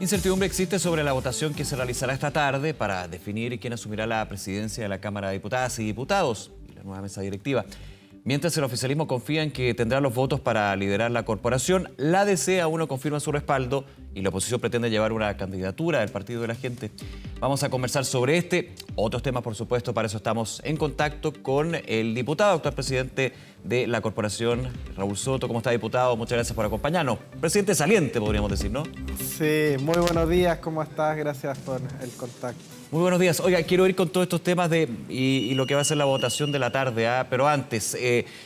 Incertidumbre existe sobre la votación que se realizará esta tarde para definir quién asumirá la presidencia de la Cámara de Diputadas y Diputados y la nueva mesa directiva. Mientras el oficialismo confía en que tendrá los votos para liderar la corporación, la DC aún no confirma su respaldo y la oposición pretende llevar una candidatura del Partido de la Gente. Vamos a conversar sobre otros temas, por supuesto. Para eso estamos en contacto con el diputado, actual presidente de la corporación, Raúl Soto. ¿Cómo está, diputado? Muchas gracias por acompañarnos. Presidente saliente, podríamos decir, ¿no? Sí, muy buenos días. ¿Cómo estás? Gracias por el contacto. Muy buenos días. Oiga, quiero ir con todos estos temas y lo que va a ser la votación de la tarde, pero antes,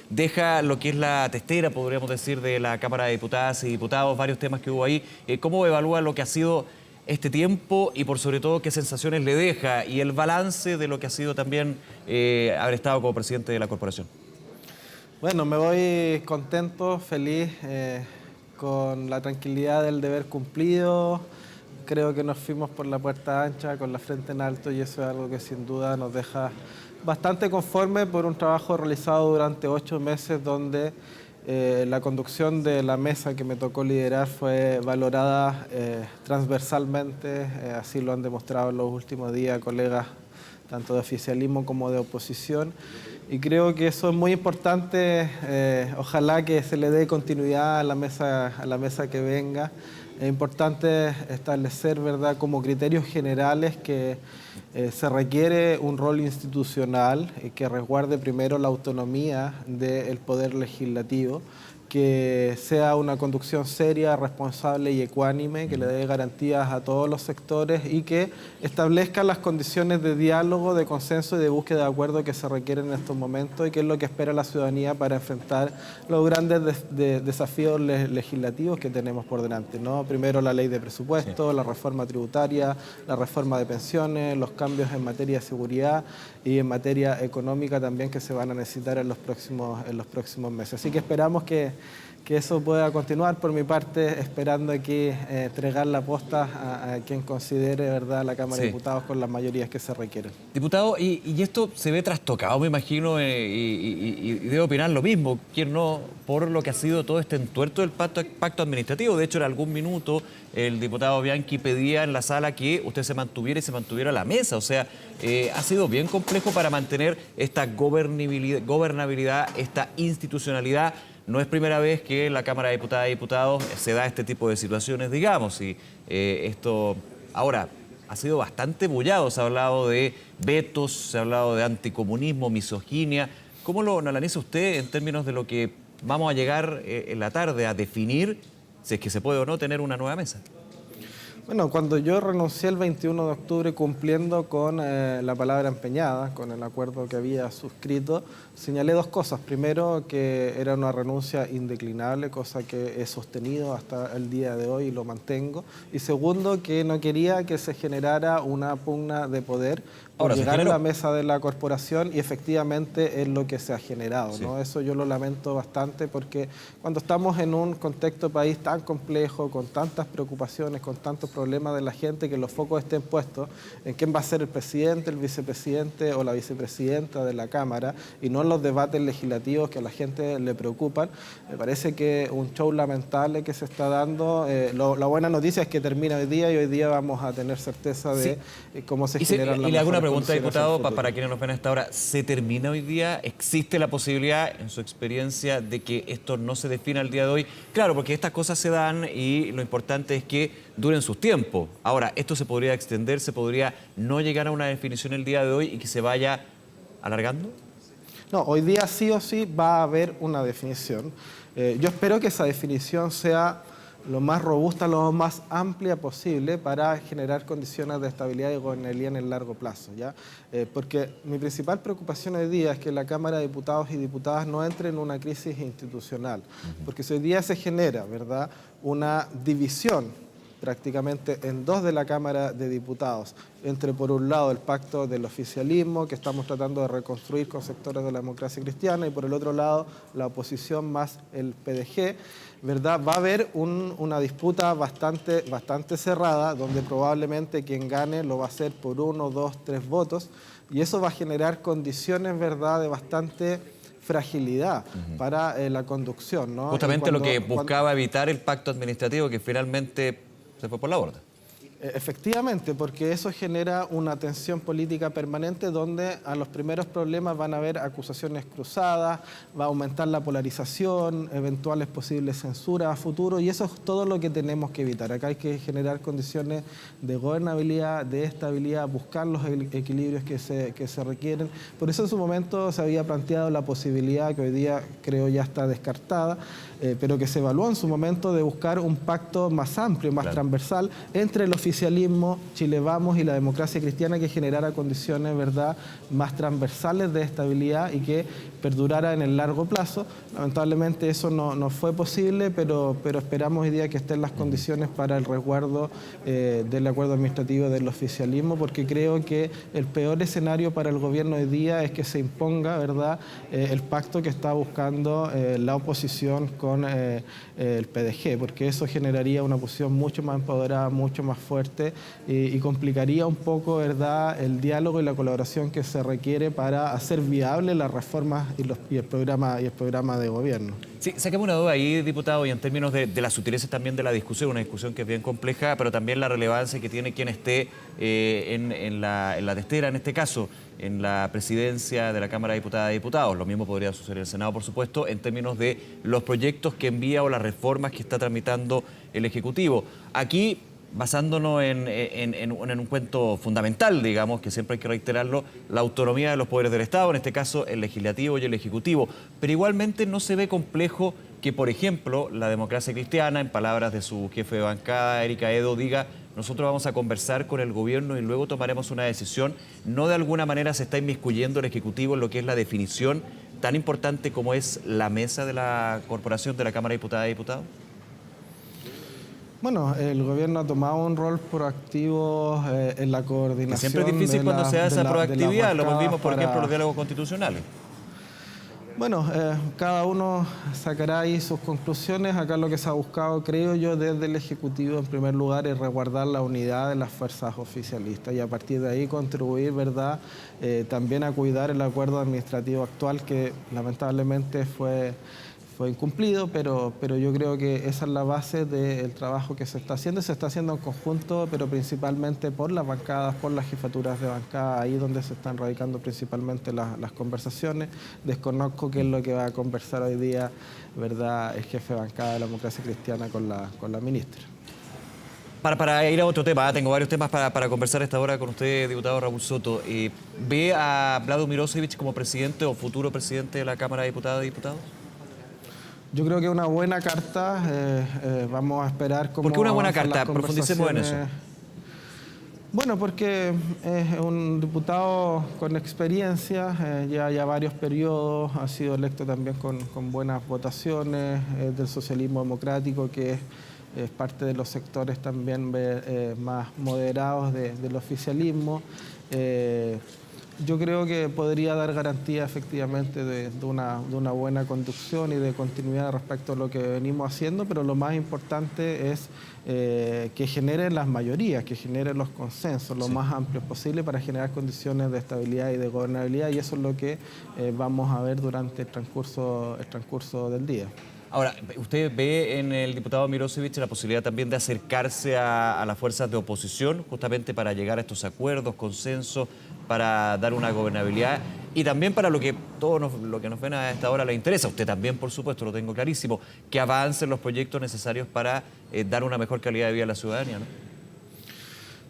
deja lo que es la testera, podríamos decir, de la Cámara de Diputadas y Diputados, varios temas que hubo ahí. ¿Cómo evalúa lo que ha sido este tiempo y por sobre todo qué sensaciones le deja y el balance de lo que ha sido también haber estado como presidente de la corporación? Bueno, me voy contento, feliz, con la tranquilidad del deber cumplido. Creo que nos fuimos por la puerta ancha, con la frente en alto, y eso es algo que sin duda nos deja bastante conforme por un trabajo realizado durante 8 meses donde la conducción de la mesa que me tocó liderar fue valorada transversalmente, así lo han demostrado en los últimos días colegas tanto de oficialismo como de oposición, y creo que eso es muy importante. Ojalá que se le dé continuidad a la mesa que venga. Es importante establecer, ¿verdad?, como criterios generales que se requiere un rol institucional que resguarde primero la autonomía del poder legislativo, que sea una conducción seria, responsable y ecuánime, que le dé garantías a todos los sectores y que establezca las condiciones de diálogo, de consenso y de búsqueda de acuerdo que se requieren en estos momentos y que es lo que espera la ciudadanía para enfrentar los grandes desafíos legislativos que tenemos por delante, ¿no? Primero la ley de presupuesto, la reforma tributaria, la reforma de pensiones, los cambios en materia de seguridad y en materia económica también que se van a necesitar en los próximos meses. Así que esperamos que eso pueda continuar. Por mi parte, esperando aquí entregar la posta a quien considere, ¿verdad?, la Cámara de Diputados con las mayorías que se requieren. Diputado, y esto se ve trastocado, me imagino, y debe opinar lo mismo, quien no, por lo que ha sido todo este entuerto del pacto administrativo. De hecho, en algún minuto el diputado Bianchi pedía en la sala que usted se mantuviera y se mantuviera a la mesa. O sea, ha sido bien complejo para mantener esta gobernabilidad, esta institucionalidad. No es primera vez que en la Cámara de Diputadas y Diputados se da este tipo de situaciones, digamos, y esto ahora ha sido bastante bullado. Se ha hablado de vetos, se ha hablado de anticomunismo, misoginia. ¿Cómo lo analiza usted en términos de lo que vamos a llegar en la tarde a definir, si es que se puede o no tener una nueva mesa? Bueno, cuando yo renuncié el 21 de octubre cumpliendo con la palabra empeñada, con el acuerdo que había suscrito, señalé 2 cosas. Primero, que era una renuncia indeclinable, cosa que he sostenido hasta el día de hoy y lo mantengo. Y segundo, que no quería que se generara una pugna de poder por llegar a la mesa de la corporación, y efectivamente es lo que se ha generado, ¿no? Sí. Eso yo lo lamento bastante porque cuando estamos en un contexto país tan complejo, con tantas preocupaciones, con tantos problemas de la gente, que los focos estén puestos en quién va a ser el presidente, el vicepresidente o la vicepresidenta de la Cámara y no en los debates legislativos que a la gente le preocupan, me parece que un show lamentable que se está dando. La buena noticia es que termina hoy día y hoy día vamos a tener certeza de cómo se generan las mejores. Pregunta, diputado, para quienes nos ven a esta hora, ¿se termina hoy día? ¿Existe la posibilidad, en su experiencia, de que esto no se defina el día de hoy? Claro, porque estas cosas se dan y lo importante es que duren sus tiempos. Ahora, ¿esto se podría extender? ¿Se podría no llegar a una definición el día de hoy y que se vaya alargando? No, hoy día sí o sí va a haber una definición. Yo espero que esa definición sea lo más robusta, lo más amplia posible para generar condiciones de estabilidad y gobernabilidad en el largo plazo, ¿ya? Porque mi principal preocupación hoy día es que la Cámara de Diputados y Diputadas no entre en una crisis institucional, porque si hoy día se genera, ¿verdad?, una división prácticamente en 2 de la Cámara de Diputados, entre por un lado el pacto del oficialismo que estamos tratando de reconstruir con sectores de la democracia cristiana y por el otro lado la oposición más el PDG, ¿verdad? Va a haber una disputa bastante cerrada donde probablemente quien gane lo va a hacer por 1, 2, 3 votos y eso va a generar condiciones, ¿verdad?, de bastante fragilidad para la conducción, ¿no? Justamente lo que buscaba evitar el pacto administrativo que finalmente se fue por la borda. Efectivamente, porque eso genera una tensión política permanente donde a los primeros problemas van a haber acusaciones cruzadas, va a aumentar la polarización, eventuales posibles censuras a futuro, y eso es todo lo que tenemos que evitar. Acá hay que generar condiciones de gobernabilidad, de estabilidad, buscar los equilibrios que se requieren. Por eso en su momento se había planteado la posibilidad, que hoy día creo ya está descartada, pero que se evaluó en su momento, de buscar un pacto más amplio, más transversal entre el oficialismo, Chile Vamos y la democracia cristiana, que generara condiciones, ¿verdad?, más transversales de estabilidad y que perdurara en el largo plazo. Lamentablemente eso no fue posible, pero esperamos hoy día que estén las condiciones para el resguardo del acuerdo administrativo del oficialismo, porque creo que el peor escenario para el gobierno hoy día es que se imponga, ¿verdad?, el pacto que está buscando la oposición con el PDG, porque eso generaría una posición mucho más empoderada, mucho más fuerte y complicaría un poco, ¿verdad?, el diálogo y la colaboración que se requiere para hacer viable las reformas y el programa de gobierno. Sí, sáqueme una duda ahí, diputado, y en términos de las sutilezas también de la discusión, una discusión que es bien compleja, pero también la relevancia que tiene quien esté en la testera, en este caso, en la presidencia de la Cámara de Diputadas y Diputados. Lo mismo podría suceder en el Senado, por supuesto, en términos de los proyectos que envía o las reformas que está tramitando el Ejecutivo. Aquí, basándonos en un cuento fundamental, digamos, que siempre hay que reiterarlo, la autonomía de los poderes del Estado, en este caso el legislativo y el ejecutivo. Pero igualmente no se ve complejo que, por ejemplo, la democracia cristiana, en palabras de su jefe de bancada, Erika Edo, diga: nosotros vamos a conversar con el gobierno y luego tomaremos una decisión. ¿No de alguna manera se está inmiscuyendo el Ejecutivo en lo que es la definición tan importante como es la mesa de la corporación de la Cámara de Diputadas y Diputados? Bueno, el gobierno ha tomado un rol proactivo en la coordinación. Que siempre es difícil cuando se da esa proactividad, lo hemos visto, por ejemplo, los diálogos constitucionales. Bueno, cada uno sacará ahí sus conclusiones. Acá lo que se ha buscado, creo yo, desde el Ejecutivo, en primer lugar, es resguardar la unidad de las fuerzas oficialistas y a partir de ahí contribuir, ¿verdad?, también a cuidar el acuerdo administrativo actual, que lamentablemente fue incumplido, pero yo creo que esa es la base del trabajo que se está haciendo. Se está haciendo en conjunto, pero principalmente por las bancadas, por las jefaturas de bancada, ahí donde se están radicando principalmente las conversaciones. Desconozco qué es lo que va a conversar hoy día, ¿verdad?, el jefe de bancada de la democracia cristiana con la ministra. Para ir a otro tema, tengo varios temas para conversar a esta hora con usted, diputado Raúl Soto. ¿Ve a Vlado Mirosevic como presidente o futuro presidente de la Cámara de Diputadas y Diputados? Yo creo que es una buena carta. Vamos a esperar cómo. ¿Por qué una buena carta? Profundicemos en eso. Bueno, porque es un diputado con experiencia, ya varios periodos, ha sido electo también con buenas votaciones, del socialismo democrático, que es parte de los sectores también más moderados del oficialismo. Yo creo que podría dar garantía efectivamente de una buena conducción y de continuidad respecto a lo que venimos haciendo, pero lo más importante es que generen las mayorías, que generen los consensos lo más amplios posible para generar condiciones de estabilidad y de gobernabilidad, y eso es lo que vamos a ver durante el transcurso del día. Ahora, ¿usted ve en el diputado Mirosevic la posibilidad también de acercarse a las fuerzas de oposición justamente para llegar a estos acuerdos, consensos, para dar una gobernabilidad y también para lo que lo que nos ven a esta hora le interesa? Usted también, por supuesto, lo tengo clarísimo, que avancen los proyectos necesarios para dar una mejor calidad de vida a la ciudadanía, ¿no?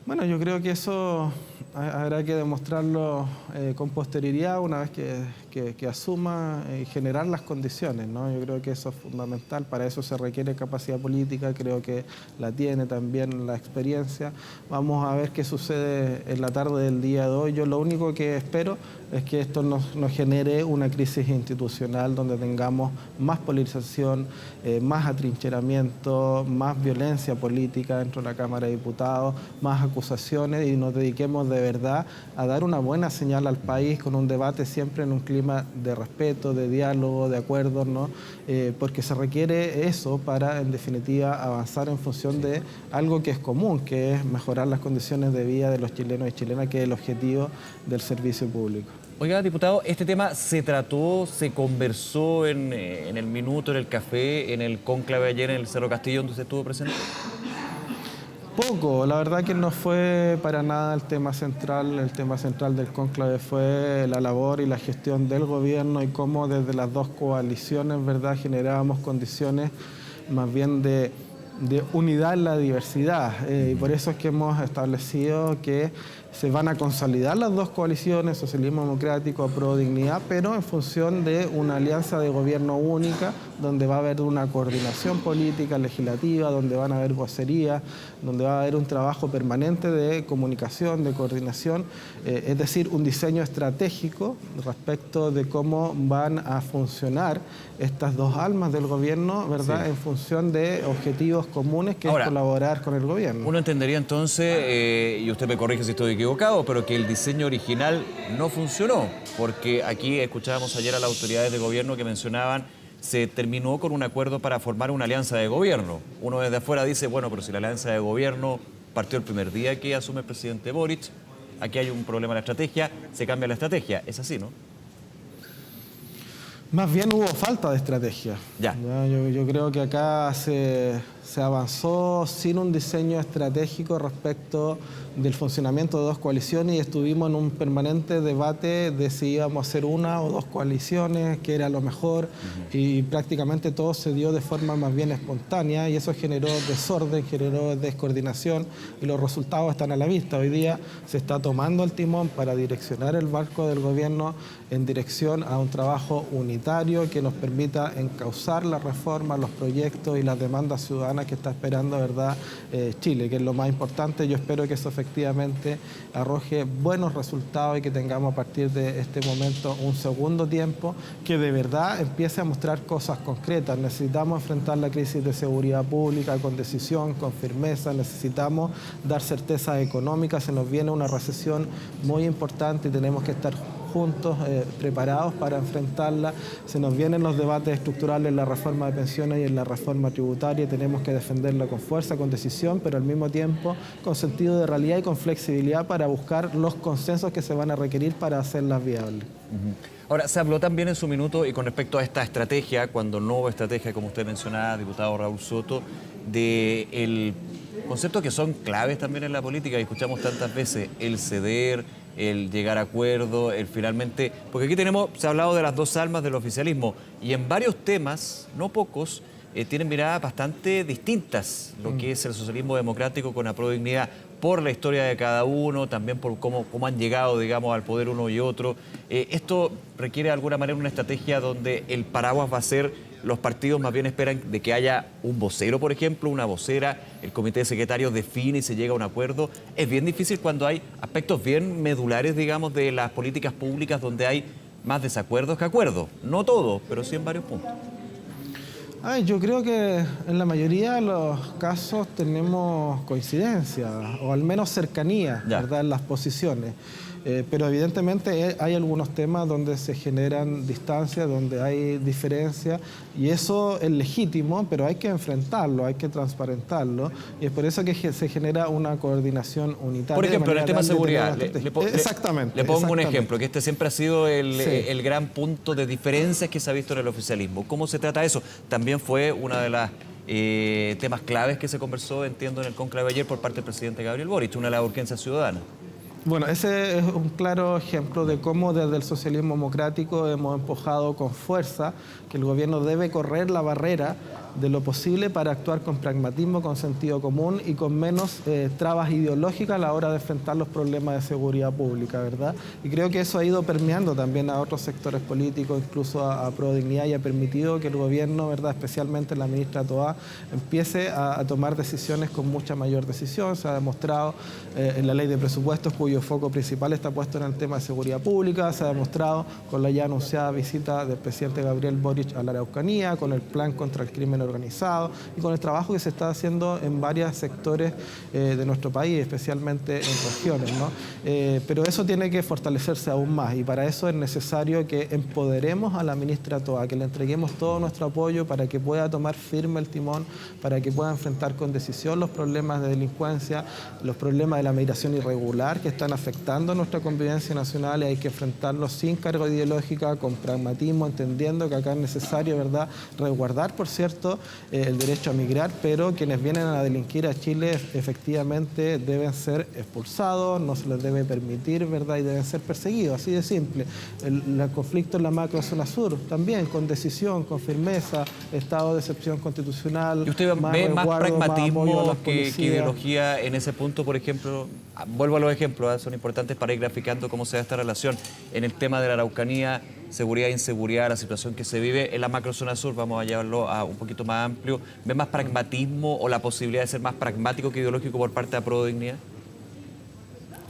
Bueno, yo creo que eso habrá que demostrarlo con posterioridad, una vez que asuma y generar las condiciones, ¿no? Yo creo que eso es fundamental. Para eso se requiere capacidad política, creo que la tiene también la experiencia. Vamos a ver qué sucede en la tarde del día de hoy. Yo lo único que espero es que esto nos genere una crisis institucional donde tengamos más polarización, más atrincheramiento, más violencia política dentro de la Cámara de Diputados, más acusaciones, y nos dediquemos de verdad a dar una buena señal al país con un debate siempre en un clima de respeto, de diálogo, de acuerdos, ¿no? Porque se requiere eso para, en definitiva, avanzar en función de algo que es común, que es mejorar las condiciones de vida de los chilenos y chilenas, que es el objetivo del servicio público. Oiga, diputado, este tema se trató, se conversó en el minuto, en el café, en el cónclave ayer en el Cerro Castillo, donde usted estuvo presente. Poco, la verdad que no fue para nada el tema central del cónclave fue la labor y la gestión del gobierno y cómo desde las dos coaliciones, ¿verdad?, generábamos condiciones más bien de unidad en la diversidad. Y por eso es que hemos establecido que se van a consolidar las dos coaliciones, Socialismo Democrático, Apruebo Dignidad, pero en función de una alianza de gobierno única, donde va a haber una coordinación política, legislativa, donde van a haber vocerías, donde va a haber un trabajo permanente de comunicación, de coordinación, es decir, un diseño estratégico respecto de cómo van a funcionar estas dos almas del gobierno, ¿verdad?, sí, en función de objetivos comunes que es colaborar con el gobierno. Uno entendería entonces, y usted me corrige si estoy equivocado, pero que el diseño original no funcionó, porque aquí escuchábamos ayer a las autoridades de gobierno que mencionaban se terminó con un acuerdo para formar una alianza de gobierno. Uno desde afuera dice, bueno, pero si la alianza de gobierno partió el primer día que asume el presidente Boric, aquí hay un problema en la estrategia, se cambia la estrategia. Es así, ¿no? Más bien hubo falta de estrategia. Ya. Yo creo que acá se avanzó sin un diseño estratégico respecto del funcionamiento de dos coaliciones y estuvimos en un permanente debate de si íbamos a hacer una o dos coaliciones, qué era lo mejor, y prácticamente todo se dio de forma más bien espontánea y eso generó desorden, generó descoordinación y los resultados están a la vista. Hoy día se está tomando el timón para direccionar el barco del gobierno en dirección a un trabajo unitario que nos permita encauzar la reforma, los proyectos y las demandas ciudadanas que está esperando, ¿verdad?, Chile, que es lo más importante. Yo espero que eso efectivamente arroje buenos resultados y que tengamos a partir de este momento un segundo tiempo que de verdad empiece a mostrar cosas concretas. Necesitamos enfrentar la crisis de seguridad pública con decisión, con firmeza, necesitamos dar certeza económica, se nos viene una recesión muy importante y tenemos que estar juntos, preparados para enfrentarla. Se nos vienen los debates estructurales en la reforma de pensiones y en la reforma tributaria y tenemos que defenderla con fuerza, con decisión, pero al mismo tiempo con sentido de realidad y con flexibilidad para buscar los consensos que se van a requerir para hacerlas viables. Ahora, se habló también en su minuto, y con respecto a esta estrategia, cuando no hubo estrategia, como usted mencionaba, diputado Raúl Soto, del conceptos que son claves también en la política y escuchamos tantas veces, el ceder, el llegar a acuerdo, el finalmente... Porque aquí se ha hablado de las dos almas del oficialismo y en varios temas, no pocos, tienen miradas bastante distintas, lo que es el socialismo democrático con Apruebo Dignidad, por la historia de cada uno, también por cómo han llegado, digamos, al poder uno y otro. Esto requiere de alguna manera una estrategia donde el paraguas va a ser, los partidos más bien esperan de que haya un vocero, por ejemplo, una vocera, el comité de secretarios define y se llega a un acuerdo. Es bien difícil cuando hay aspectos bien medulares, digamos, de las políticas públicas donde hay más desacuerdos que acuerdos. No todo, pero sí en varios puntos. Yo creo que en la mayoría de los casos tenemos coincidencia o al menos cercanía, ¿verdad?, en las posiciones. Pero evidentemente hay algunos temas donde se generan distancias, donde hay diferencias y eso es legítimo, pero hay que enfrentarlo, hay que transparentarlo y es por eso que se genera una coordinación unitaria. Por ejemplo, en el tema de seguridad, exactamente. Le pongo un ejemplo, que este siempre ha sido el gran punto de diferencias que se ha visto en el oficialismo. ¿Cómo se trata eso? También fue una de las temas claves que se conversó, entiendo, en el cónclave ayer por parte del presidente Gabriel Boric, una de las urgencias ciudadanas. Bueno, ese es un claro ejemplo de cómo desde el socialismo democrático hemos empujado con fuerza que el gobierno debe correr la barrera de lo posible para actuar con pragmatismo, con sentido común y con menos trabas ideológicas a la hora de enfrentar los problemas de seguridad pública, ¿verdad? Y creo que eso ha ido permeando también a otros sectores políticos, incluso a Apruebo Dignidad, y ha permitido que el gobierno, ¿verdad?, especialmente la ministra Toá, empiece a tomar decisiones con mucha mayor decisión. Se ha demostrado en la ley de presupuestos, cuyo foco principal está puesto en el tema de seguridad pública, se ha demostrado con la ya anunciada visita del presidente Gabriel Boric a la Araucanía, con el plan contra el crimen organizado y con el trabajo que se está haciendo en varios sectores de nuestro país, especialmente en regiones, ¿no? Pero eso tiene que fortalecerse aún más y para eso es necesario que empoderemos a la ministra Toá, que le entreguemos todo nuestro apoyo para que pueda tomar firme el timón, para que pueda enfrentar con decisión los problemas de delincuencia, los problemas de la migración irregular que están afectando nuestra convivencia nacional y hay que enfrentarlos sin carga ideológica, con pragmatismo, entendiendo que acá es necesario, ¿verdad?, resguardar, por cierto, respeto el derecho a migrar, pero quienes vienen a delinquir a Chile efectivamente deben ser expulsados, no se les debe permitir, ¿verdad? Y deben ser perseguidos, así de simple. El conflicto en la macrozona sur, también con decisión, con firmeza, estado de excepción constitucional. ¿Y usted ve más pragmatismo que ideología en ese punto, por ejemplo? Vuelvo a los ejemplos, son importantes para ir graficando cómo se da esta relación en el tema de la Araucanía, seguridad e inseguridad, la situación que se vive en la macrozona sur, vamos a llevarlo a un poquito más amplio. ¿Ve más pragmatismo o la posibilidad de ser más pragmático que ideológico por parte de Prodignidad?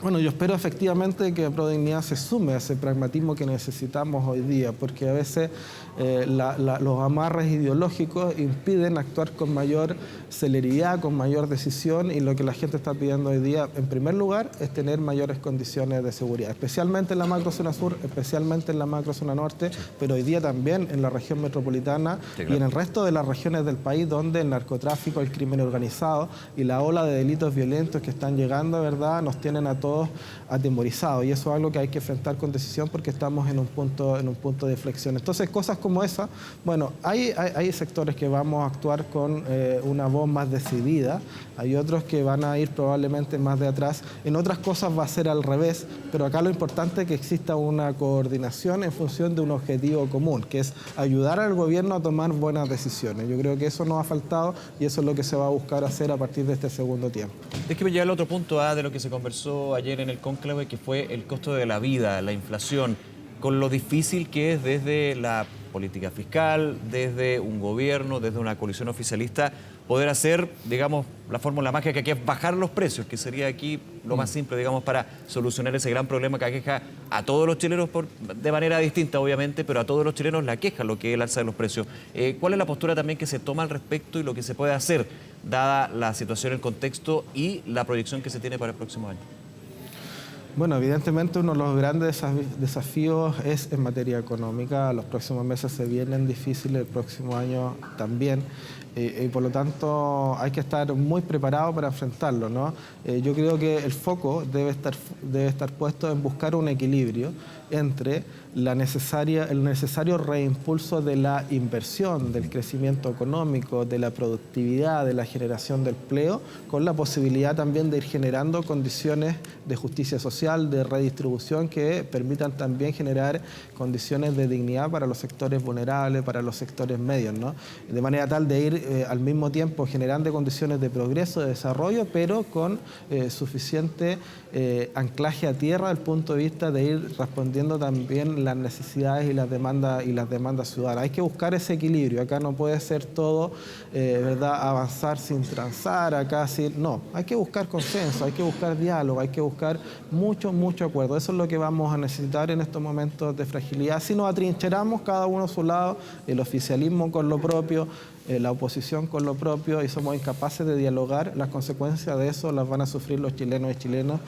Bueno, yo espero efectivamente que Prodignidad se sume a ese pragmatismo que necesitamos hoy día, porque a veces los amarres ideológicos impiden actuar con mayor celeridad, con mayor decisión, y lo que la gente está pidiendo hoy día, en primer lugar, es tener mayores condiciones de seguridad, especialmente en la macrozona sur, especialmente en la macrozona norte, pero hoy día también en la región metropolitana y en el resto de las regiones del país donde el narcotráfico, el crimen organizado y la ola de delitos violentos que están llegando, ¿verdad?, nos tienen a todos atemorizados, y eso es algo que hay que enfrentar con decisión porque estamos en un punto de inflexión. Entonces, cosas como esa, bueno, hay sectores que vamos a actuar con una voz más decidida, hay otros que van a ir probablemente más de atrás, en otras cosas va a ser al revés, pero acá lo importante es que exista una coordinación en función de un objetivo común, que es ayudar al gobierno a tomar buenas decisiones. Yo creo que eso nos ha faltado y eso es lo que se va a buscar hacer a partir de este segundo tiempo. Déjeme llegar al otro punto de lo que se conversó ayer en el cónclave, que fue el costo de la vida, la inflación, con lo difícil que es desde la política fiscal, desde un gobierno, desde una coalición oficialista, poder hacer, digamos, la fórmula mágica que aquí es bajar los precios, que sería aquí lo más simple, digamos, para solucionar ese gran problema que aqueja a todos los chilenos de manera distinta, obviamente, pero a todos los chilenos le aqueja lo que es el alza de los precios. ¿Cuál es la postura también que se toma al respecto y lo que se puede hacer, dada la situación, el contexto y la proyección que se tiene para el próximo año? Bueno, evidentemente uno de los grandes desafíos es en materia económica. Los próximos meses se vienen difíciles, el próximo año también. Y por lo tanto hay que estar muy preparado para enfrentarlo, ¿no? Yo creo que el foco debe estar puesto en buscar un equilibrio entre el necesario reimpulso de la inversión, del crecimiento económico, de la productividad, de la generación de empleo, con la posibilidad también de ir generando condiciones de justicia social, de redistribución que permitan también generar condiciones de dignidad para los sectores vulnerables, para los sectores medios, ¿no? De manera tal de ir al mismo tiempo generando condiciones de progreso, de desarrollo, pero con suficiente anclaje a tierra desde el punto de vista de ir respondiendo también las necesidades y las demandas ciudadanas. Hay que buscar ese equilibrio. Acá no puede ser todo, ¿verdad?, avanzar sin transar, no, hay que buscar consenso, hay que buscar diálogo, hay que buscar mucho acuerdo. Eso es lo que vamos a necesitar en estos momentos de fragilidad. Si nos atrincheramos cada uno a su lado, el oficialismo con lo propio, la oposición con lo propio, y somos incapaces de dialogar, las consecuencias de eso las van a sufrir los chilenos y chilenas,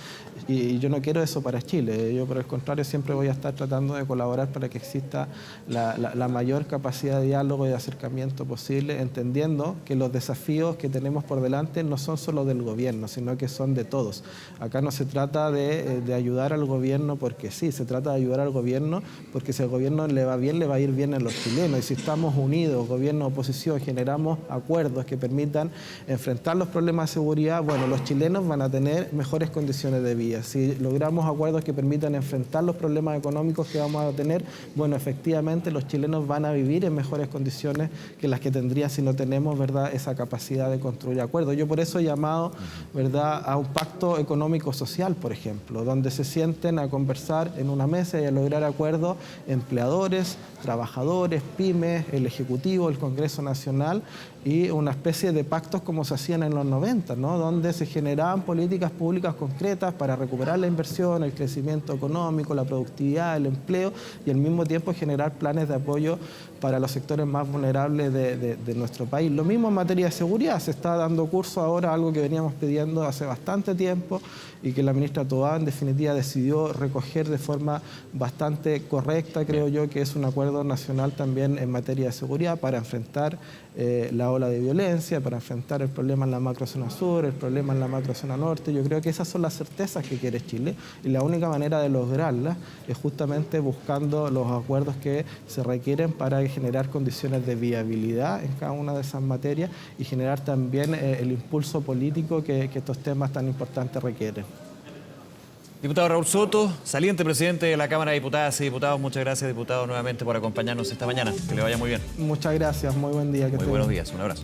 y yo no quiero eso para Chile. Yo, por el contrario, siempre voy a estar tratando de colaborar para que exista la mayor capacidad de diálogo y de acercamiento posible, entendiendo que los desafíos que tenemos por delante no son solo del gobierno, sino que son de todos. Acá no se trata de ayudar al gobierno porque sí, se trata de ayudar al gobierno porque si al gobierno le va bien, le va a ir bien a los chilenos, y si estamos unidos, gobierno, oposición, generamos acuerdos que permitan enfrentar los problemas de seguridad, bueno, los chilenos van a tener mejores condiciones de vida. Si logramos acuerdos que permitan enfrentar los problemas económicos que vamos a tener, bueno, efectivamente los chilenos van a vivir en mejores condiciones que las que tendrían si no tenemos, ¿verdad?, esa capacidad de construir acuerdos. Yo por eso he llamado, ¿verdad?, a un pacto económico-social, por ejemplo, donde se sienten a conversar en una mesa y a lograr acuerdos empleadores, trabajadores, pymes, el Ejecutivo, el Congreso Nacional, y una especie de pactos como se hacían en los 90, ¿no?, donde se generaban políticas públicas concretas para recuperar la inversión, el crecimiento económico, la productividad, el empleo, y al mismo tiempo generar planes de apoyo para los sectores más vulnerables de nuestro país. Lo mismo en materia de seguridad, se está dando curso ahora a algo que veníamos pidiendo hace bastante tiempo y que la ministra Toá en definitiva decidió recoger de forma bastante correcta, creo yo, que es un acuerdo nacional también en materia de seguridad para enfrentar la ola de violencia, para enfrentar el problema en la macrozona sur, el problema en la macrozona norte. Yo creo que esas son las certezas que quiere Chile, y la única manera de lograrlas es justamente buscando los acuerdos que se requieren para generar condiciones de viabilidad en cada una de esas materias y generar también el impulso político que estos temas tan importantes requieren. Diputado Raúl Soto, saliente presidente de la Cámara de Diputadas y Diputados, muchas gracias, diputado, nuevamente por acompañarnos esta mañana. Que le vaya muy bien. Muchas gracias, muy buen día. Muy buenos días, un abrazo.